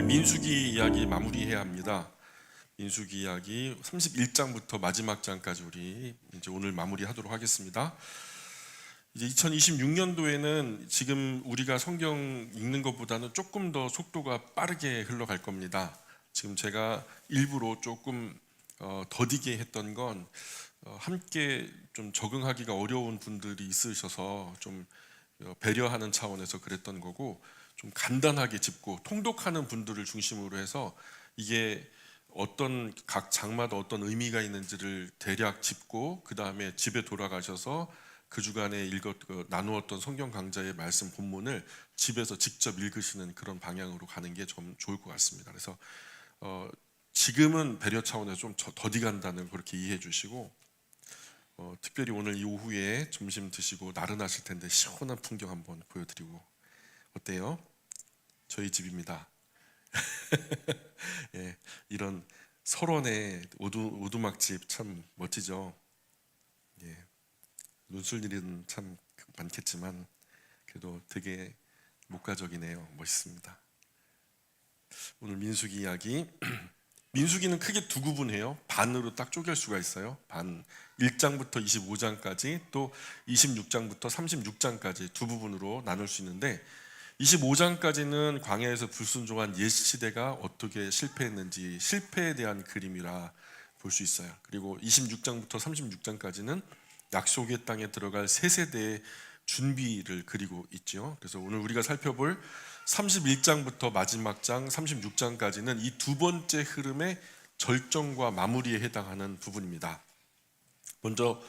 민수기 이야기 마무리해야 합니다. 민수기 이야기 31장부터 마지막 장까지 우리 이제 오늘 마무리하도록 하겠습니다. 이제 2026년도에는 지금 우리가 성경 읽는 것보다는 조금 더 속도가 빠르게 흘러갈 겁니다. 지금 제가 일부러 조금 더디게 했던 건 함께 좀 적응하기가 어려운 분들이 있으셔서 좀 배려하는 차원에서 그랬던 거고, 좀 간단하게 짚고 통독하는 분들을 중심으로 해서 이게 어떤 각 장마다 어떤 의미가 있는지를 대략 짚고 그 다음에 집에 돌아가셔서 그 주간에 나누었던 성경 강좌의 말씀 본문을 집에서 직접 읽으시는 그런 방향으로 가는 게 좀 좋을 것 같습니다. 그래서 지금은 배려 차원에서 좀 더디 간다는 걸 그렇게 이해해 주시고, 특별히 오늘 이 오후에 점심 드시고 나른하실 텐데 시원한 풍경 한번 보여드리고, 어때요? 저희 집입니다. 예, 이런 설원의 오두막집 참 멋지죠. 예, 눈술 일은 참 많겠지만 그래도 되게 목가적이네요. 멋있습니다. 오늘 민수기 이야기 민수기는 크게 두 구분해요. 반으로 딱 쪼갤 수가 있어요. 반 1장부터 25장까지 또 26장부터 36장까지 두 부분으로 나눌 수 있는데, 25장까지는 광야에서 불순종한 옛 시대가 어떻게 실패했는지 실패에 대한 그림이라 볼 수 있어요. 그리고 26장부터 36장까지는 약속의 땅에 들어갈 새 세대의 준비를 그리고 있죠. 그래서 오늘 우리가 살펴볼 31장부터 마지막 장 36장까지는 이 두 번째 흐름의 절정과 마무리에 해당하는 부분입니다. 먼저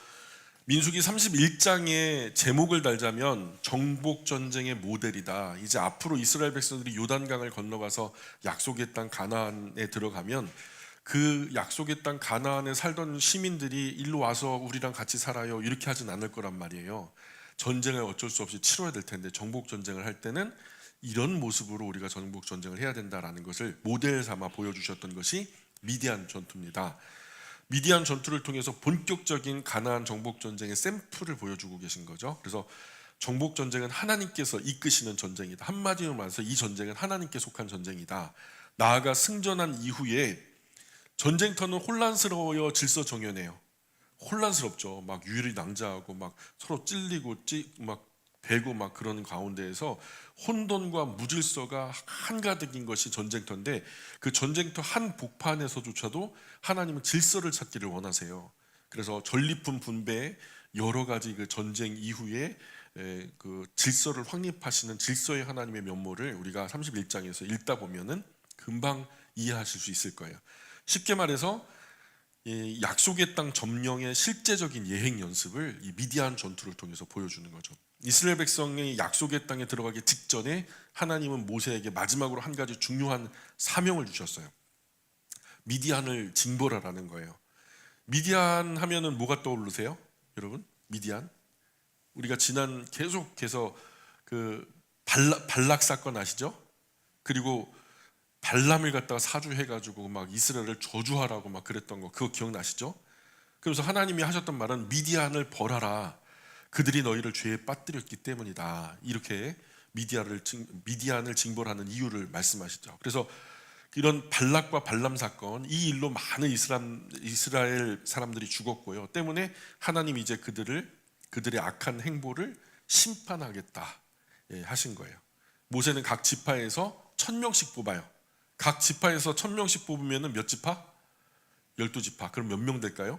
민수기 31장의 제목을 달자면 정복 전쟁의 모델이다. 이제 앞으로 이스라엘 백성들이 요단강을 건너가서 약속의 땅 가나안에 들어가면 그 약속의 땅 가나안에 살던 시민들이 일로 와서 우리랑 같이 살아요 이렇게 하진 않을 거란 말이에요. 전쟁을 어쩔 수 없이 치러야 될 텐데, 정복 전쟁을 할 때는 이런 모습으로 우리가 정복 전쟁을 해야 된다라는 것을 모델 삼아 보여주셨던 것이 미디안 전투입니다. 미디안 전투를 통해서 본격적인 가나안 정복 전쟁의 샘플을 보여주고 계신 거죠. 그래서 정복 전쟁은 하나님께서 이끄시는 전쟁이다. 한마디로 말해서 이 전쟁은 하나님께 속한 전쟁이다. 나아가 승전한 이후에 전쟁터는 혼란스러워요, 질서정연해요. 혼란스럽죠. 막 유일이 낭자하고 막 서로 찔리고 막 베고 막 그러는 가운데에서 혼돈과 무질서가 한가득인 것이 전쟁터인데, 그 전쟁터 한 복판에서조차도 하나님은 질서를 찾기를 원하세요. 그래서 전리품 분배, 여러 가지 그 전쟁 이후에 그 질서를 확립하시는 질서의 하나님의 면모를 우리가 31장에서 읽다 보면은 금방 이해하실 수 있을 거예요. 쉽게 말해서 이 약속의 땅 점령의 실제적인 예행 연습을 이 미디안 전투를 통해서 보여주는 거죠. 이스라엘 백성이 약속의 땅에 들어가기 직전에 하나님은 모세에게 마지막으로 한 가지 중요한 사명을 주셨어요. 미디안을 징벌하라는 거예요. 미디안 하면은 뭐가 떠오르세요? 여러분, 미디안? 우리가 지난 계속해서 그 발락 사건 아시죠? 그리고 발람을 갖다가 사주해가지고 막 이스라엘을 저주하라고 막 그랬던 거, 그거 기억나시죠? 그래서 하나님이 하셨던 말은 미디안을 벌하라. 그들이 너희를 죄에 빠뜨렸기 때문이다. 이렇게 미디안을 징벌하는 이유를 말씀하시죠. 그래서 이런 발락과 발람 사건, 이 일로 많은 이스라엘 사람들이 죽었고요. 때문에 하나님이 이제 그들의 악한 행보를 심판하겠다 하신 거예요. 모세는 각 지파에서 1000명씩 뽑아요. 각 지파에서 1000명씩 뽑으면 몇 지파? 12지파. 그럼 몇 명 될까요?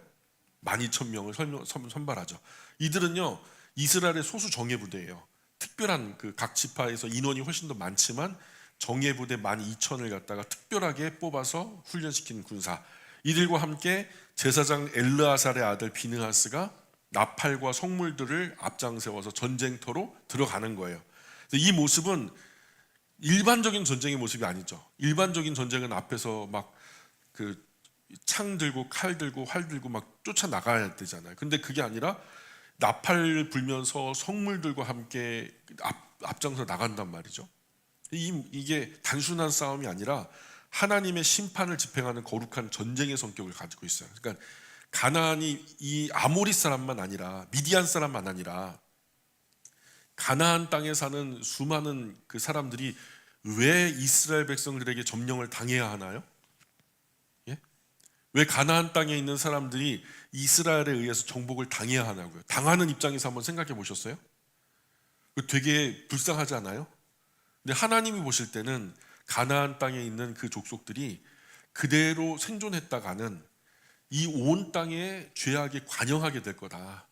12000명을 선발하죠. 이들은요, 이스라엘의 소수 정예부대예요. 특별한 그 각 지파에서 인원이 훨씬 더 많지만 정예부대 12000을 갖다가 특별하게 뽑아서 훈련시킨 군사. 이들과 함께 제사장 엘르아살의 아들 비느하스가 나팔과 성물들을 앞장세워서 전쟁터로 들어가는 거예요. 이 모습은 일반적인 전쟁의 모습이 아니죠. 일반적인 전쟁은 앞에서 막 그 창 들고 칼 들고 활 들고 막 쫓아 나가야 되잖아요. 근데 그게 아니라 나팔 불면서 성물들과 함께 앞장서 나간단 말이죠. 이게 단순한 싸움이 아니라 하나님의 심판을 집행하는 거룩한 전쟁의 성격을 가지고 있어요. 그러니까 가나안이 이 아모리 사람만 아니라 미디안 사람만 아니라 가나안 땅에 사는 수많은 그 사람들이 왜 이스라엘 백성들에게 점령을 당해야 하나요? 예? 왜 가나안 땅에 있는 사람들이 이스라엘에 의해서 정복을 당해야 하냐고요? 당하는 입장에서 한번 생각해 보셨어요? 되게 불쌍하지 않아요? 근데 하나님이 보실 때는 가나안 땅에 있는 그 족속들이 그대로 생존했다가는 이 온 땅에 죄악에 관영하게 될 거다.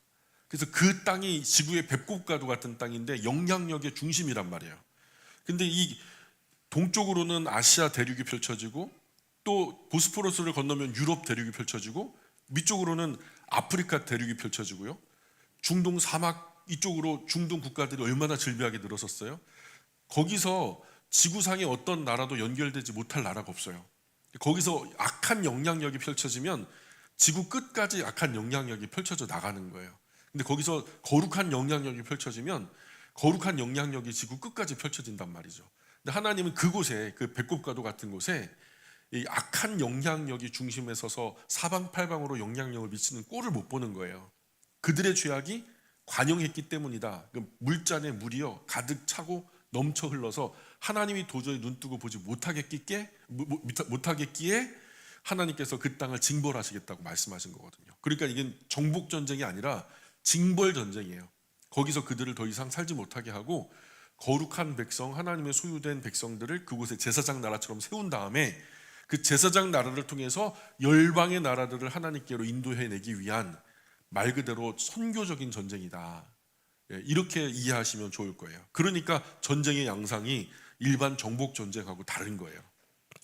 그래서 그 땅이 지구의 배꼽과도 같은 땅인데 영향력의 중심이란 말이에요. 근데 이 동쪽으로는 아시아 대륙이 펼쳐지고 또 보스포러스를 건너면 유럽 대륙이 펼쳐지고 밑쪽으로는 아프리카 대륙이 펼쳐지고요. 중동 사막 이쪽으로 중동 국가들이 얼마나 질비하게 늘어섰어요. 거기서 지구상의 어떤 나라도 연결되지 못할 나라가 없어요. 거기서 악한 영향력이 펼쳐지면 지구 끝까지 악한 영향력이 펼쳐져 나가는 거예요. 근데 거기서 거룩한 영향력이 펼쳐지면 거룩한 영향력이 지구 끝까지 펼쳐진단 말이죠. 근데 하나님은 그곳에 그 배꼽과도 같은 곳에 이 악한 영향력이 중심에 서서 사방팔방으로 영향력을 미치는 꼴을 못 보는 거예요. 그들의 죄악이 관영했기 때문이다. 물잔에 물이요 가득 차고 넘쳐 흘러서 하나님이 도저히 눈뜨고 보지 못하겠기에 하나님께서 그 땅을 징벌하시겠다고 말씀하신 거거든요. 그러니까 이게 정복 전쟁이 아니라 징벌 전쟁이에요. 거기서 그들을 더 이상 살지 못하게 하고 거룩한 백성, 하나님의 소유된 백성들을 그곳에 제사장 나라처럼 세운 다음에 그 제사장 나라를 통해서 열방의 나라들을 하나님께로 인도해내기 위한 말 그대로 선교적인 전쟁이다. 이렇게 이해하시면 좋을 거예요. 그러니까 전쟁의 양상이 일반 정복 전쟁하고 다른 거예요.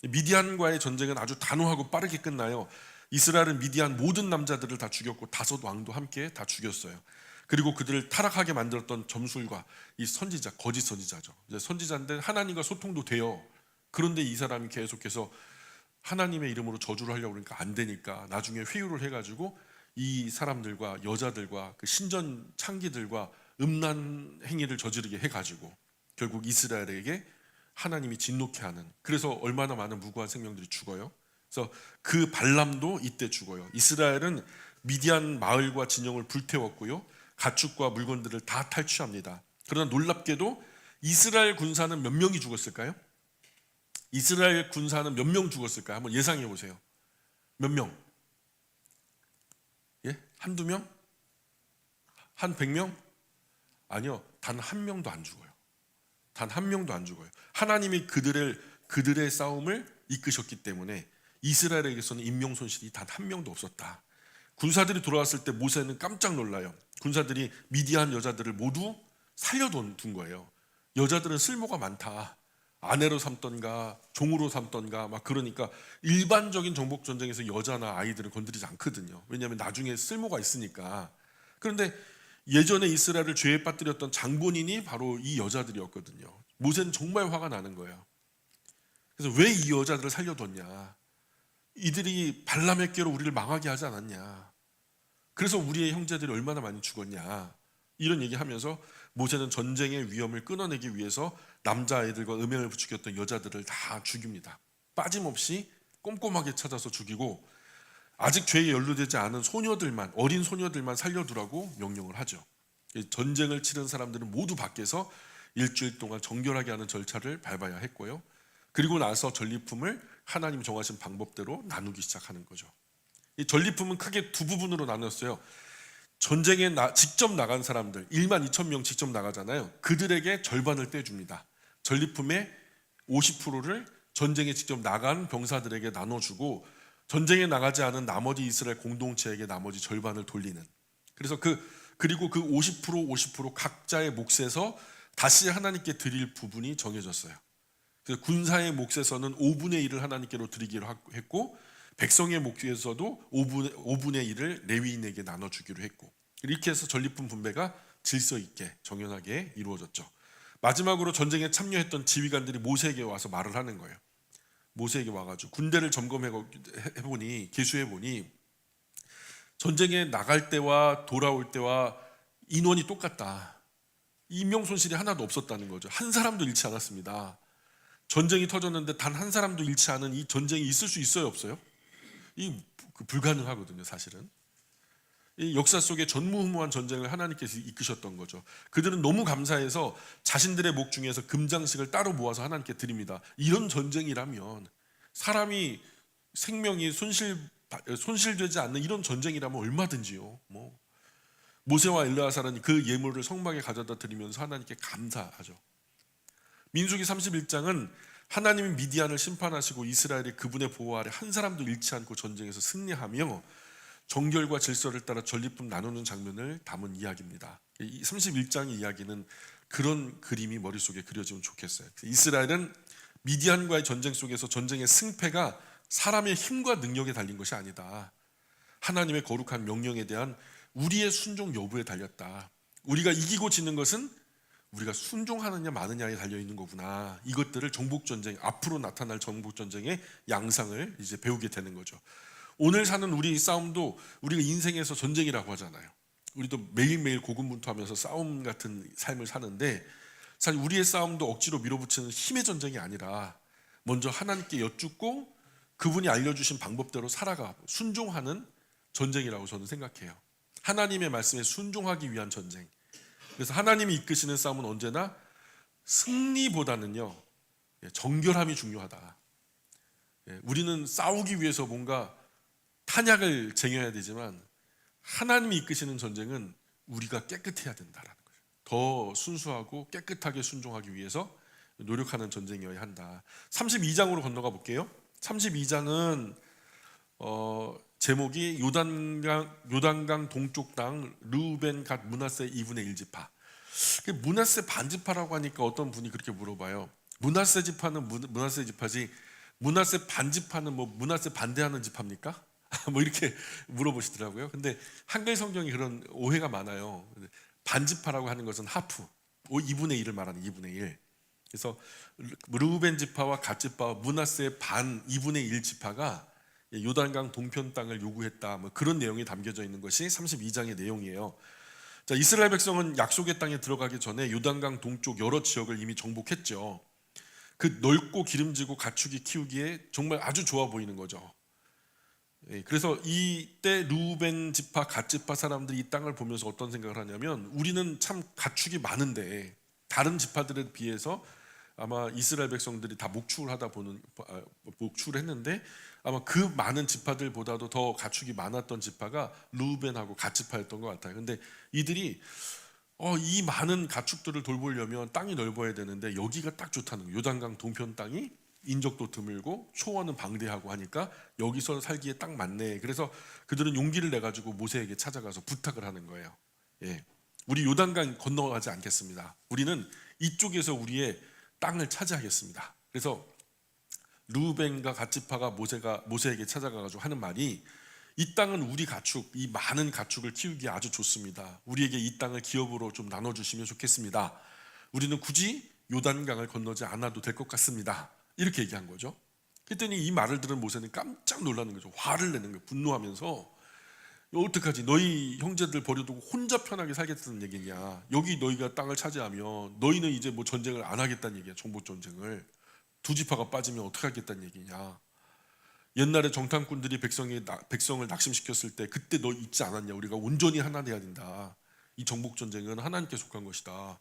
미디안과의 전쟁은 아주 단호하고 빠르게 끝나요. 이스라엘은 미디안 모든 남자들을 다 죽였고 5 왕도 함께 다 죽였어요. 그리고 그들을 타락하게 만들었던 점술과 이 선지자, 거짓 선지자죠. 이제 선지자인데 하나님과 소통도 돼요. 그런데 이 사람이 계속해서 하나님의 이름으로 저주를 하려고 그러니까 안 되니까 나중에 회유를 해가지고 이 사람들과 여자들과 그 신전 창기들과 음란 행위를 저지르게 해가지고 결국 이스라엘에게 하나님이 진노케 하는, 그래서 얼마나 많은 무고한 생명들이 죽어요. 그래서 그 발람도 이때 죽어요. 이스라엘은 미디안 마을과 진영을 불태웠고요, 가축과 물건들을 다 탈취합니다. 그러나 놀랍게도 이스라엘 군사는 몇 명이 죽었을까요? 이스라엘 군사는 몇 명 죽었을까요? 한번 예상해 보세요. 몇 명? 예? 한두 명? 한 100명? 아니요, 단 한 명도 안 죽어요. 단 한 명도 안 죽어요. 하나님이 그들의 싸움을 이끄셨기 때문에 이스라엘에게서는 인명 손실이 단 한 명도 없었다. 군사들이 돌아왔을 때 모세는 깜짝 놀라요. 군사들이 미디안 여자들을 모두 살려둔 거예요. 여자들은 쓸모가 많다. 아내로 삼던가 종으로 삼던가 막 그러니까 일반적인 정복 전쟁에서 여자나 아이들은 건드리지 않거든요. 왜냐하면 나중에 쓸모가 있으니까. 그런데 예전에 이스라엘을 죄에 빠뜨렸던 장본인이 바로 이 여자들이었거든요. 모세는 정말 화가 나는 거예요. 그래서 왜 이 여자들을 살려뒀냐? 이들이 발람의 꾀로 우리를 망하게 하지 않았냐? 그래서 우리의 형제들이 얼마나 많이 죽었냐? 이런 얘기하면서 모세는 전쟁의 위험을 끊어내기 위해서 남자아이들과 음행을 부추겼던 여자들을 다 죽입니다. 빠짐없이 꼼꼼하게 찾아서 죽이고 아직 죄에 연루되지 않은 소녀들만, 어린 소녀들만 살려두라고 명령을 하죠. 전쟁을 치른 사람들은 모두 밖에서 일주일 동안 정결하게 하는 절차를 밟아야 했고요. 그리고 나서 전리품을 하나님 정하신 방법대로 나누기 시작하는 거죠. 이 전리품은 크게 2부분으로 나눴어요. 전쟁에 직접 나간 사람들 1만 2천 명 직접 나가잖아요. 그들에게 절반을 떼줍니다. 전리품의 50%를 전쟁에 직접 나간 병사들에게 나눠주고 전쟁에 나가지 않은 나머지 이스라엘 공동체에게 나머지 절반을 돌리는. 그래서 그리고 그 50% 각자의 몫에서 다시 하나님께 드릴 부분이 정해졌어요. 그래서 군사의 몫에서는 5분의 1을 하나님께로 드리기로 했고 백성의 몫에서도 5분의 1을 레위인에게 나눠주기로 했고, 이렇게 해서 전리품 분배가 질서 있게 정연하게 이루어졌죠. 마지막으로 전쟁에 참여했던 지휘관들이 모세에게 와서 말을 하는 거예요. 모세에게 와가지고 군대를 점검해보니, 계수해보니 전쟁에 나갈 때와 돌아올 때와 인원이 똑같다. 인명 손실이 하나도 없었다는 거죠. 한 사람도 잃지 않았습니다. 전쟁이 터졌는데 단 한 사람도 잃지 않은 이 전쟁이 있을 수 있어요, 없어요? 이 불가능하거든요, 사실은. 이 역사 속에 전무후무한 전쟁을 하나님께서 이끄셨던 거죠. 그들은 너무 감사해서 자신들의 목 중에서 금장식을 따로 모아서 하나님께 드립니다. 이런 전쟁이라면, 사람이 생명이 손실되지 않는 이런 전쟁이라면 얼마든지요. 모세와 엘르아살은 그 예물을 성막에 가져다 드리면서 하나님께 감사하죠. 민수기 31장은 하나님이 미디안을 심판하시고 이스라엘이 그분의 보호 아래 한 사람도 잃지 않고 전쟁에서 승리하며 정결과 질서를 따라 전리품 나누는 장면을 담은 이야기입니다. 이 31장의 이야기는 그런 그림이 머릿속에 그려지면 좋겠어요. 이스라엘은 미디안과의 전쟁 속에서 전쟁의 승패가 사람의 힘과 능력에 달린 것이 아니다. 하나님의 거룩한 명령에 대한 우리의 순종 여부에 달렸다. 우리가 이기고 지는 것은 우리가 순종하느냐 마느냐에 달려있는 거구나. 이것들을 정복전쟁, 앞으로 나타날 정복전쟁의 양상을 이제 배우게 되는 거죠. 오늘 사는 우리 싸움도 우리가 인생에서 전쟁이라고 하잖아요. 우리도 매일매일 고군분투하면서 싸움 같은 삶을 사는데, 사실 우리의 싸움도 억지로 밀어붙이는 힘의 전쟁이 아니라 먼저 하나님께 여쭙고 그분이 알려주신 방법대로 살아가 순종하는 전쟁이라고 저는 생각해요. 하나님의 말씀에 순종하기 위한 전쟁. 그래서 하나님이 이끄시는 싸움은 언제나 승리보다는요, 정결함이 중요하다. 우리는 싸우기 위해서 뭔가 탄약을 쟁여야 되지만 하나님이 이끄시는 전쟁은 우리가 깨끗해야 된다라는 거죠. 더 순수하고 깨끗하게 순종하기 위해서 노력하는 전쟁이어야 한다. 32장으로 건너가 볼게요. 32장은 제목이 요단강 동쪽 땅 르우벤 갓 므낫세 2분의 1지파. 므낫세 반지파라고 하니까 어떤 분이 그렇게 물어봐요. 므낫세 지파는 므낫세 지파지, 므낫세 반지파는 므낫세 반대하는 지파입니까? 이렇게 물어보시더라고요. 근데 한글 성경이 그런 오해가 많아요. 반지파라고 하는 것은 하프 2분의 1을 말하는 2분의 1. 그래서 르우벤 지파와 갓 지파와 므낫세 반 2분의 1 지파가 요단강 동편 땅을 요구했다. 그런 내용이 담겨져 있는 것이 32장의 내용이에요. 자, 이스라엘 백성은 약속의 땅에 들어가기 전에 요단강 동쪽 여러 지역을 이미 정복했죠. 그 넓고 기름지고 가축이 키우기에 정말 아주 좋아 보이는 거죠. 그래서 이때 르우벤 지파, 갓 지파 사람들이 이 땅을 보면서 어떤 생각을 하냐면, 우리는 참 가축이 많은데 다른 지파들에 비해서 아마 이스라엘 백성들이 다 목축을 했는데 아마 그 많은 지파들보다도 더 가축이 많았던 지파가 르우벤하고 갓 지파였던 것 같아요. 근데 이들이 이 많은 가축들을 돌보려면 땅이 넓어야 되는데 여기가 딱 좋다는 거예요. 요단강 동편 땅이 인적도 드물고 초원은 방대하고 하니까 여기서 살기에 딱 맞네. 그래서 그들은 용기를 내가지고 모세에게 찾아가서 부탁을 하는 거예요. 우리 요단강 건너가지 않겠습니다. 우리는 이쪽에서 우리의 땅을 차지하겠습니다. 그래서 르우벤과 갓 지파가 모세에게 찾아가가지고 하는 말이, 이 땅은 우리 가축, 이 많은 가축을 키우기에 아주 좋습니다. 우리에게 이 땅을 기업으로 좀 나눠주시면 좋겠습니다. 우리는 굳이 요단강을 건너지 않아도 될 것 같습니다. 이렇게 얘기한 거죠. 그랬더니 이 말을 들은 모세는 깜짝 놀라는 거죠. 화를 내는 거예요. 분노하면서, 어떡하지? 너희 형제들 버려두고 혼자 편하게 살겠다는 얘기냐? 여기 너희가 땅을 차지하면 너희는 이제 전쟁을 안 하겠다는 얘기야. 정복 전쟁을. 두 지파가 빠지면 어떻게 하겠다는 얘기냐? 옛날에 정탐꾼들이 백성을 낙심시켰을 때 그때 너 잊지 않았냐? 우리가 온전히 하나 돼야 된다. 이 정복 전쟁은 하나님께 속한 것이다.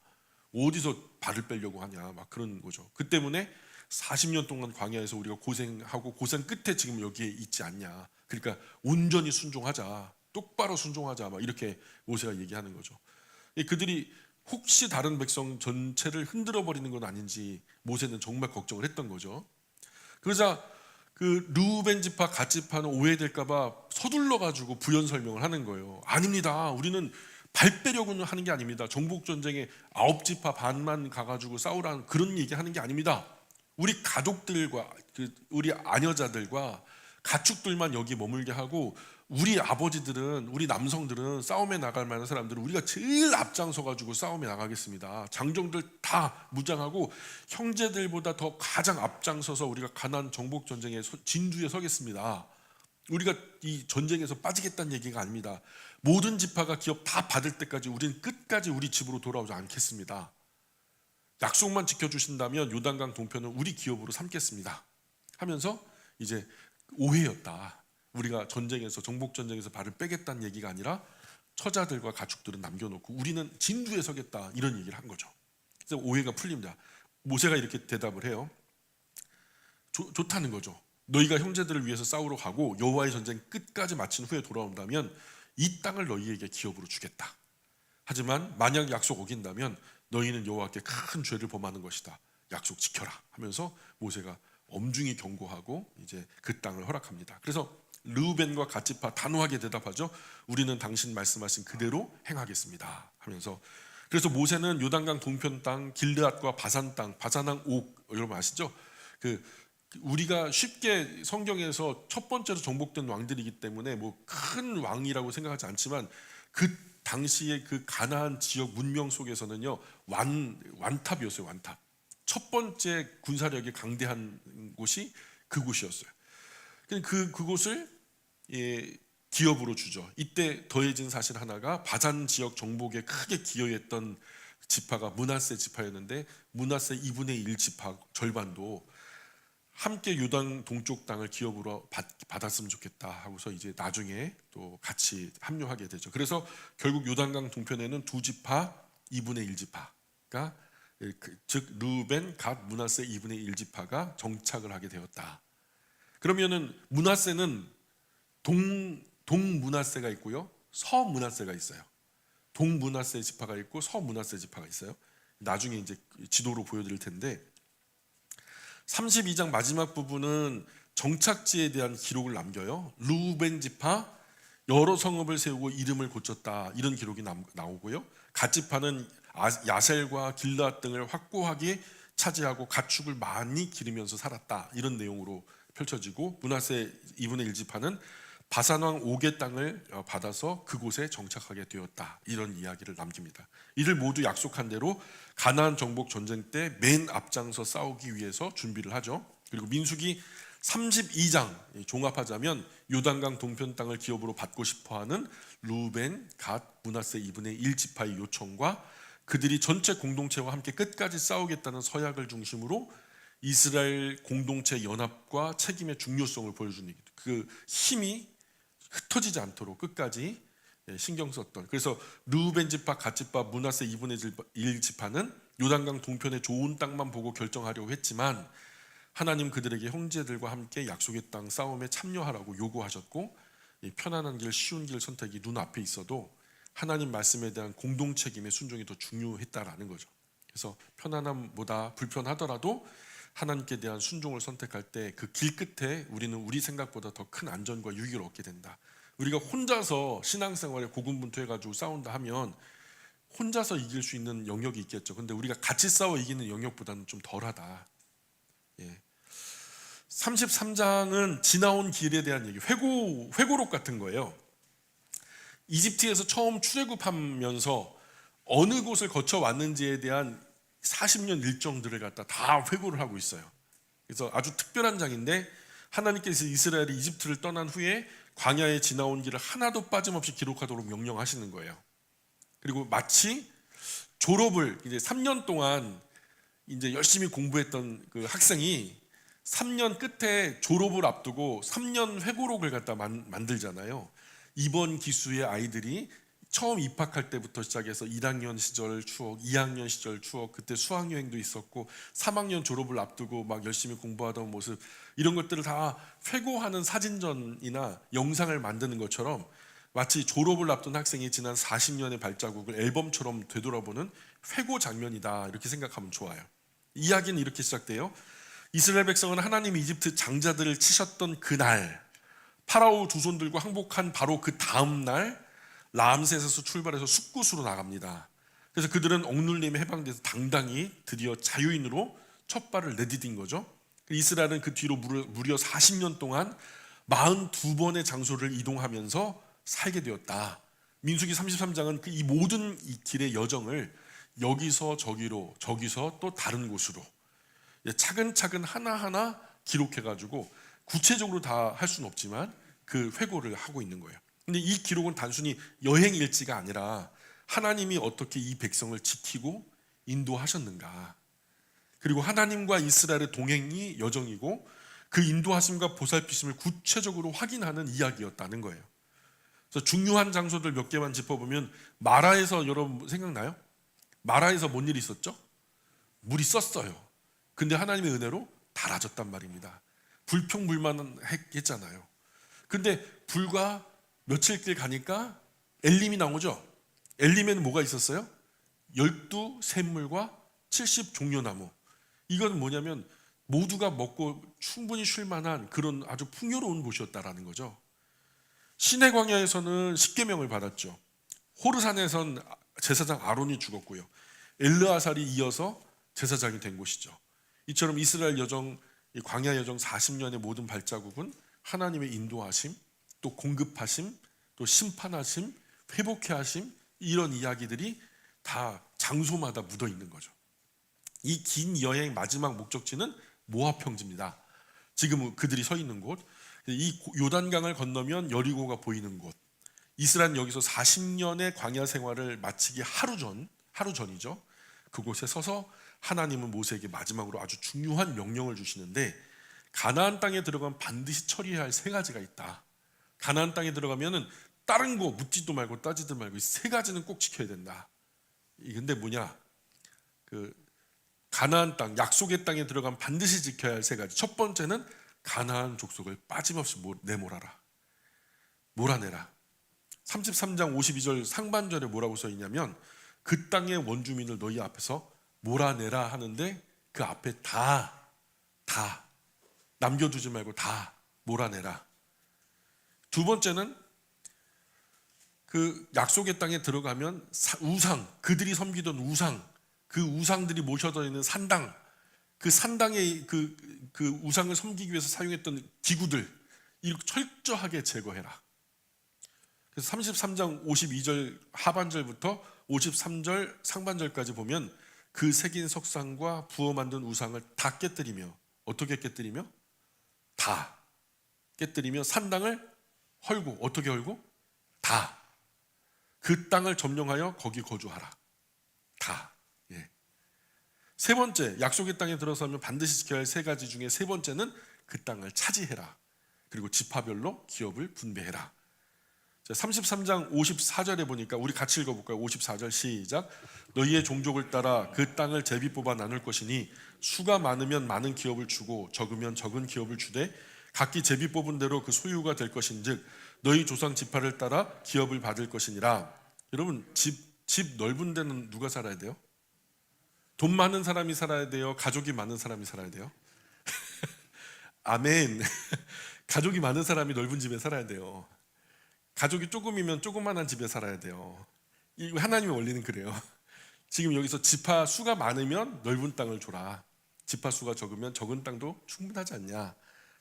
어디서 발을 빼려고 하냐? 그런 거죠. 그 때문에 40년 동안 광야에서 우리가 고생하고 고생 끝에 지금 여기에 있지 않냐? 그러니까 온전히 순종하자, 똑바로 순종하자, 이렇게 모세가 얘기하는 거죠. 그들이 혹시 다른 백성 전체를 흔들어 버리는 건 아닌지 모세는 정말 걱정을 했던 거죠. 그러자 그 르우벤 지파, 갓 지파는 오해될까봐 서둘러 가지고 부연 설명을 하는 거예요. 아닙니다. 우리는 발 빼려고는 하는 게 아닙니다. 정복 전쟁에 9지파 반만 가가지고 싸우라는 그런 얘기하는 게 아닙니다. 우리 가족들과 우리 아녀자들과 가축들만 여기 머물게 하고, 우리 아버지들은, 우리 남성들은, 싸움에 나갈 만한 사람들은 우리가 제일 앞장서 가지고 싸움에 나가겠습니다. 장정들 다 무장하고 형제들보다 더 가장 앞장서서 우리가 가나안 정복 전쟁의 진두에 서겠습니다. 우리가 이 전쟁에서 빠지겠다는 얘기가 아닙니다. 모든 지파가 기업 다 받을 때까지 우리는 끝까지 우리 집으로 돌아오지 않겠습니다. 약속만 지켜주신다면 요단강 동편은 우리 기업으로 삼겠습니다 하면서, 이제 오해였다, 우리가 전쟁에서 정복 전쟁에서 발을 빼겠다는 얘기가 아니라 처자들과 가축들은 남겨놓고 우리는 진두에 서겠다, 이런 얘기를 한 거죠. 그래서 오해가 풀립니다. 모세가 이렇게 대답을 해요. 좋다는 거죠. 너희가 형제들을 위해서 싸우러 가고 여호와의 전쟁 끝까지 마친 후에 돌아온다면 이 땅을 너희에게 기업으로 주겠다. 하지만 만약 약속 어긴다면 너희는 여호와께 큰 죄를 범하는 것이다. 약속 지켜라 하면서 모세가 엄중히 경고하고 이제 그 땅을 허락합니다. 그래서 르우벤과 갓지파 단호하게 대답하죠. 우리는 당신 말씀하신 그대로 행하겠습니다 하면서, 그래서 모세는 요단강 동편 땅 길르앗과 바산 땅, 바산왕 옥, 여러분 아시죠? 우리가 쉽게 성경에서 첫 번째로 정복된 왕들이기 때문에 뭐 큰 왕이라고 생각하지 않지만 그 당시의 그 가나안 지역 문명 속에서는요, 완탑이었어요. 완탑. 첫 번째 군사력이 강대한 곳이 그곳이었어요. 그곳을 기업으로 주죠. 이때 더해진 사실 하나가 바산 지역 정복에 크게 기여했던 지파가 므낫세 지파였는데 므낫세 2분의 1 지파 절반도 함께 요단 동쪽 땅을 기업으로 받았으면 좋겠다 하고서 이제 나중에 또 같이 합류하게 되죠. 그래서 결국 요단강 동편에는 두 지파 2분의 1 지파가, 즉 르우벤, 갓, 므낫세 2분의 1 지파가 정착을 하게 되었다. 그러면은 므낫세는 동므낫세가 있고요, 서므낫세가 있어요. 동므낫세 지파가 있고 서므낫세 지파가 있어요. 나중에 이제 지도로 보여드릴 텐데 32장 마지막 부분은 정착지에 대한 기록을 남겨요. 르우벤 지파 여러 성읍을 세우고 이름을 고쳤다, 이런 기록이 나오고요. 갓 지파는 야셀과 길르앗 등을 확고하게 차지하고 가축을 많이 기르면서 살았다, 이런 내용으로 펼쳐지고, 므낫세 2분의 1 지파는 바산왕 옥의 땅을 받아서 그곳에 정착하게 되었다, 이런 이야기를 남깁니다. 이들 모두 약속한 대로 가나안 정복 전쟁 때 맨 앞장서 싸우기 위해서 준비를 하죠. 그리고 민수기 32장 종합하자면 요단강 동편 땅을 기업으로 받고 싶어하는 르우벤, 갓, 므낫세 2분의 1 지파의 요청과 그들이 전체 공동체와 함께 끝까지 싸우겠다는 서약을 중심으로 이스라엘 공동체 연합과 책임의 중요성을 보여주는 그 힘이 흩어지지 않도록 끝까지 신경 썼던, 그래서 르우벤 지파, 갓 지파, 므낫세 2분의 1 지파는 요단강 동편의 좋은 땅만 보고 결정하려고 했지만 하나님 그들에게 형제들과 함께 약속의 땅 싸움에 참여하라고 요구하셨고, 편안한 길, 쉬운 길 선택이 눈앞에 있어도 하나님 말씀에 대한 공동 책임의 순종이 더 중요했다라는 거죠. 그래서 편안함보다 불편하더라도 하나님께 대한 순종을 선택할 때 그 길 끝에 우리는 우리 생각보다 더 큰 안전과 유익을 얻게 된다. 우리가 혼자서 신앙생활에 고군분투해가지고 싸운다 하면 혼자서 이길 수 있는 영역이 있겠죠. 근데 우리가 같이 싸워 이기는 영역보다는 좀 덜하다. 33장은 지나온 길에 대한 얘기, 회고록 같은 거예요. 이집트에서 처음 출애굽하면서 어느 곳을 거쳐 왔는지에 대한 40년 일정들을 갖다 다 회고를 하고 있어요. 그래서 아주 특별한 장인데, 하나님께서 이스라엘이 이집트를 떠난 후에 광야에 지나온 길을 하나도 빠짐없이 기록하도록 명령하시는 거예요. 그리고 마치 졸업을 이제 3년 동안 이제 열심히 공부했던 그 학생이 3년 끝에 졸업을 앞두고 3년 회고록을 갖다 만들잖아요. 이번 기수의 아이들이 처음 입학할 때부터 시작해서 1학년 시절 추억, 2학년 시절 추억, 그때 수학여행도 있었고 3학년 졸업을 앞두고 막 열심히 공부하던 모습, 이런 것들을 다 회고하는 사진전이나 영상을 만드는 것처럼 마치 졸업을 앞둔 학생이 지난 40년의 발자국을 앨범처럼 되돌아보는 회고 장면이다, 이렇게 생각하면 좋아요. 이야기는 이렇게 시작돼요. 이스라엘 백성은 하나님 이집트 장자들을 치셨던 그날, 파라오 두 손 들고 항복한 바로 그 다음 날 람셋에서 출발해서 숫굿으로 나갑니다. 그래서 그들은 억눌림에 해방돼서 당당히 드디어 자유인으로 첫 발을 내디딘 거죠. 이스라엘은 그 뒤로 무려 40년 동안 42번의 장소를 이동하면서 살게 되었다. 민수기 33장은 이 모든 이 길의 여정을 여기서 저기로, 저기서 또 다른 곳으로 차근차근 하나하나 기록해가지고 구체적으로 다 할 수는 없지만 그 회고를 하고 있는 거예요. 근데 이 기록은 단순히 여행 일지가 아니라 하나님이 어떻게 이 백성을 지키고 인도하셨는가, 그리고 하나님과 이스라엘의 동행이 여정이고 그 인도하심과 보살피심을 구체적으로 확인하는 이야기였다는 거예요. 그래서 중요한 장소들 몇 개만 짚어보면 마라에서 여러분 생각나요? 마라에서 뭔 일이 있었죠? 물이 썼어요. 근데 하나님의 은혜로 달아졌단 말입니다. 불평불만했잖아요. 근데 불과 며칠길 가니까 엘림이 나오죠. 엘림에는 뭐가 있었어요? 12 샘물과 70 종려나무. 이건 뭐냐면 모두가 먹고 충분히 쉴 만한 그런 아주 풍요로운 곳이었다라는 거죠. 시내 광야에서는 십계명을 받았죠. 호르산에선 제사장 아론이 죽었고요. 엘르아살이 이어서 제사장이 된 곳이죠. 이처럼 이스라엘 여정, 광야 여정 40년의 모든 발자국은 하나님의 인도하심, 또 공급하심, 또 심판하심, 회복해 하심, 이런 이야기들이 다 장소마다 묻어 있는 거죠. 이 긴 여행 마지막 목적지는 모압 평지입니다. 지금 그들이 서 있는 곳, 이 요단강을 건너면 여리고가 보이는 곳. 이스라엘은 여기서 40년의 광야 생활을 마치기 하루 전이죠. 그곳에 서서 하나님은 모세에게 마지막으로 아주 중요한 명령을 주시는데, 가나안 땅에 들어가면 반드시 처리해야 할 세 가지가 있다. 가나안 땅에 들어가면은 다른 거 묻지도 말고 따지도 말고 이 세 가지는 꼭 지켜야 된다. 근데 뭐냐? 가나안 땅, 약속의 땅에 들어가면 반드시 지켜야 할 세 가지. 첫 번째는 가나안 족속을 빠짐없이 내몰아라. 몰아내라. 33장 52절 상반절에 뭐라고 써 있냐면, 그 땅의 원주민을 너희 앞에서 몰아내라 하는데, 그 앞에 다 남겨두지 말고 다 몰아내라. 두 번째는 그 약속의 땅에 들어가면 우상, 그들이 섬기던 우상, 그 우상들이 모셔져 있는 산당, 그 산당의 그 우상을 섬기기 위해서 사용했던 기구들, 이렇게 철저하게 제거해라. 그래서 33장 52절 하반절부터 53절 상반절까지 보면 그 새긴 석상과 부어 만든 우상을 다 깨뜨리며, 어떻게 깨뜨리며? 다 깨뜨리며 산당을 헐고, 어떻게 헐고? 다. 그 땅을 점령하여 거기 거주하라. 다. 예. 세 번째, 약속의 땅에 들어서면 반드시 지켜야 할 세 가지 중에 세 번째는 그 땅을 차지해라. 그리고 지파별로 기업을 분배해라. 33장 54절에 보니까 우리 같이 읽어볼까요? 54절 시작. 너희의 종족을 따라 그 땅을 제비 뽑아 나눌 것이니 수가 많으면 많은 기업을 주고 적으면 적은 기업을 주되 각기 제비 뽑은 대로 그 소유가 될 것인즉 너희 조상 지파를 따라 기업을 받을 것이니라. 여러분, 집 넓은 데는 누가 살아야 돼요? 돈 많은 사람이 살아야 돼요? 가족이 많은 사람이 살아야 돼요? 아멘. 가족이 많은 사람이 넓은 집에 살아야 돼요. 가족이 조금이면 조그만한 집에 살아야 돼요. 이 하나님의 원리는 그래요. 지금 여기서 지파 수가 많으면 넓은 땅을 줘라. 지파 수가 적으면 적은 땅도 충분하지 않냐.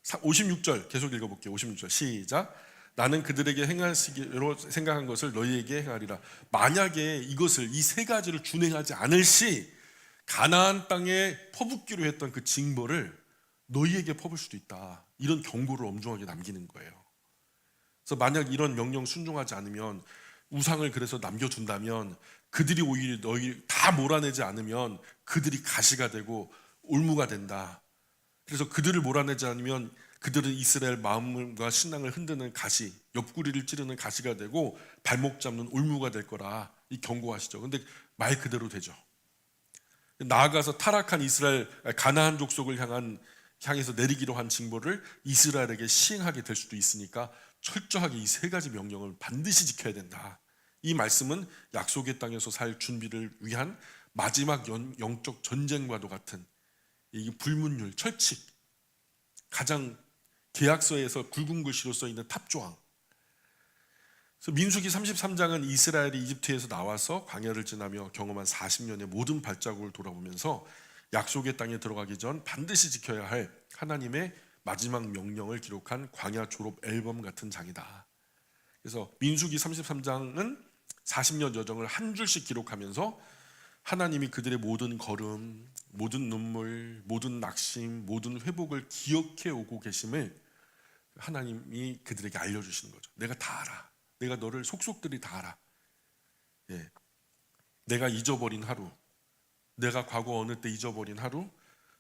56절 계속 읽어볼게요. 56절 시작. 나는 그들에게 행하시기로 생각한 것을 너희에게 행하리라. 만약에 이것을, 이 세 가지를 준행하지 않을 시 가나안 땅에 퍼붓기로 했던 그 징벌을 너희에게 퍼붓을 수도 있다. 이런 경고를 엄중하게 남기는 거예요. 그래서 만약 이런 명령 순종하지 않으면, 우상을 그래서 남겨둔다면, 그들이 오히려 너희 다 몰아내지 않으면 그들이 가시가 되고 올무가 된다. 그래서 그들을 몰아내지 않으면 그들은 이스라엘 마음과 신앙을 흔드는 가시, 옆구리를 찌르는 가시가 되고 발목 잡는 올무가 될 거라 이 경고하시죠. 근데 말 그대로 되죠. 나아가서 타락한 이스라엘, 가나안 족속을 향해서 내리기로 한 징벌을 이스라엘에게 시행하게 될 수도 있으니까 철저하게 이 세 가지 명령을 반드시 지켜야 된다. 이 말씀은 약속의 땅에서 살 준비를 위한 마지막 영적 전쟁과도 같은 이 불문율, 철칙, 가장 계약서에서 굵은 글씨로 써 있는 탑조항. 그래서 민수기 33장은 이스라엘이 이집트에서 나와서 광야를 지나며 경험한 40년의 모든 발자국을 돌아보면서 약속의 땅에 들어가기 전 반드시 지켜야 할 하나님의 마지막 명령을 기록한 광야 졸업 앨범 같은 장이다. 그래서 민수기 33장은 40년 여정을 한 줄씩 기록하면서 하나님이 그들의 모든 걸음, 모든 눈물, 모든 낙심, 모든 회복을 기억해 오고 계심을 하나님이 그들에게 알려주시는 거죠. 내가 다 알아. 내가 너를 속속들이 다 알아. 예. 내가 잊어버린 하루, 내가 과거 어느 때 잊어버린 하루,